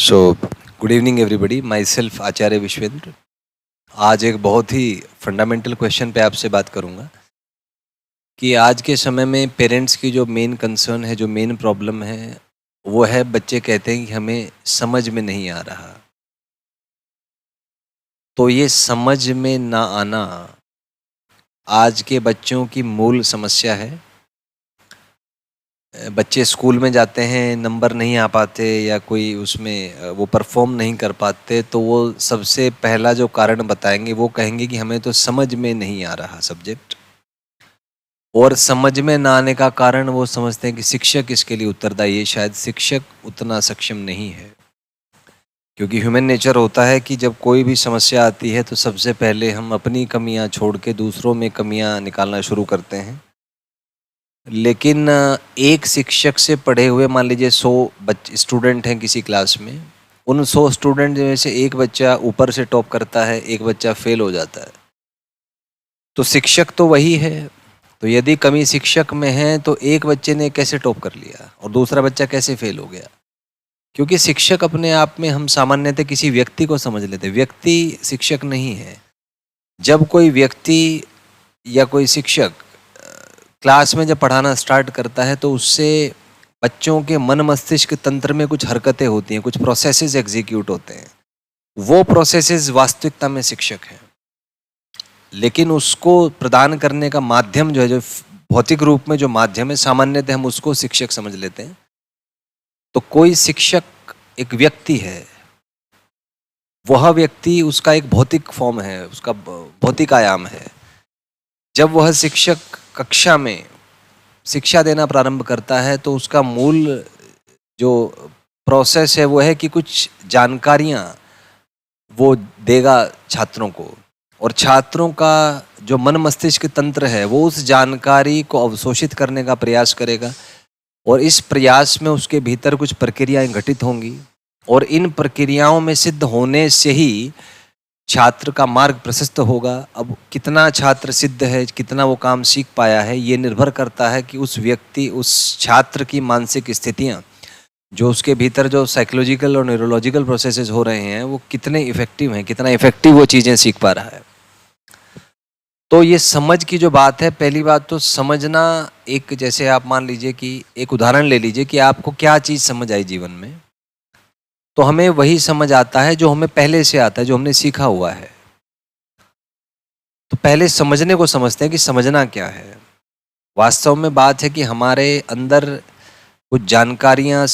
सो good evening everybody, myself Acharya Vishwendra. आज एक बहुत ही फंडामेंटल क्वेश्चन पे आपसे बात करूंगा कि आज के समय में पेरेंट्स की जो मेन कंसर्न है, जो मेन प्रॉब्लम है, वो है बच्चे कहते हैं कि हमें समझ में नहीं आ रहा। तो ये समझ में ना आना आज के बच्चों की मूल समस्या है। बच्चे स्कूल में जाते हैं, नंबर नहीं आ पाते या कोई उसमें वो परफॉर्म नहीं कर पाते, तो वो सबसे पहला जो कारण बताएंगे वो कहेंगे कि हमें तो समझ में नहीं आ रहा सब्जेक्ट। और समझ में ना आने का कारण वो समझते हैं कि शिक्षक इसके लिए उत्तरदायी है। शायद शिक्षक उतना सक्षम नहीं है, क्योंकि ह्यूमन नेचर होता है कि जब कोई भी समस्या आती है तो सबसे पहले हम अपनी कमियां छोड़ के दूसरों में कमियां निकालना शुरू करते हैं। लेकिन एक शिक्षक से पढ़े हुए मान लीजिए 100 स्टूडेंट हैं किसी क्लास में, उन 100 स्टूडेंट में से एक बच्चा ऊपर से टॉप करता है, एक बच्चा फेल हो जाता है। तो शिक्षक तो वही है। तो यदि कमी शिक्षक में है तो एक बच्चे ने कैसे टॉप कर लिया और दूसरा बच्चा कैसे फेल हो गया? क्योंकि शिक्षक अपने आप में हम सामान्यतः किसी व्यक्ति को समझ लेते, व्यक्ति शिक्षक नहीं है। जब कोई व्यक्ति या कोई शिक्षक क्लास में जब पढ़ाना स्टार्ट करता है तो उससे बच्चों के मन मस्तिष्क तंत्र में कुछ हरकतें होती हैं, कुछ प्रोसेसेस एग्जीक्यूट होते हैं। वो प्रोसेसेस वास्तविकता में शिक्षक हैं, लेकिन उसको प्रदान करने का माध्यम जो है, जो भौतिक रूप में जो माध्यम है, सामान्यतः हम उसको शिक्षक समझ लेते हैं। तो कोई शिक्षक एक व्यक्ति है, वह व्यक्ति उसका एक भौतिक फॉर्म है, उसका भौतिक आयाम है। जब वह शिक्षक कक्षा में शिक्षा देना प्रारंभ करता है तो उसका मूल जो प्रोसेस है वो है कि कुछ जानकारियां वो देगा छात्रों को, और छात्रों का जो मन मस्तिष्क तंत्र है वो उस जानकारी को अवशोषित करने का प्रयास करेगा, और इस प्रयास में उसके भीतर कुछ प्रक्रियाएं घटित होंगी, और इन प्रक्रियाओं में सिद्ध होने से ही छात्र का मार्ग प्रशस्त होगा। अब कितना छात्र सिद्ध है, कितना वो काम सीख पाया है, ये निर्भर करता है कि उस व्यक्ति, उस छात्र की मानसिक स्थितियां, जो उसके भीतर जो साइकोलॉजिकल और न्यूरोलॉजिकल प्रोसेसेस हो रहे हैं, वो कितने इफेक्टिव हैं, कितना इफेक्टिव वो चीज़ें सीख पा रहा है। तो ये समझ की जो बात है, पहली बात तो समझना, एक जैसे आप मान लीजिए कि एक उदाहरण ले लीजिए कि आपको क्या चीज़ समझ आई जीवन में, तो हमें वही समझ आता है जो हमें पहले से आता है, जो हमने सीखा हुआ है। तो पहले समझने को समझते हैं कि समझना क्या है। वास्तव में बात है कि हमारे अंदर कुछ जानकारियां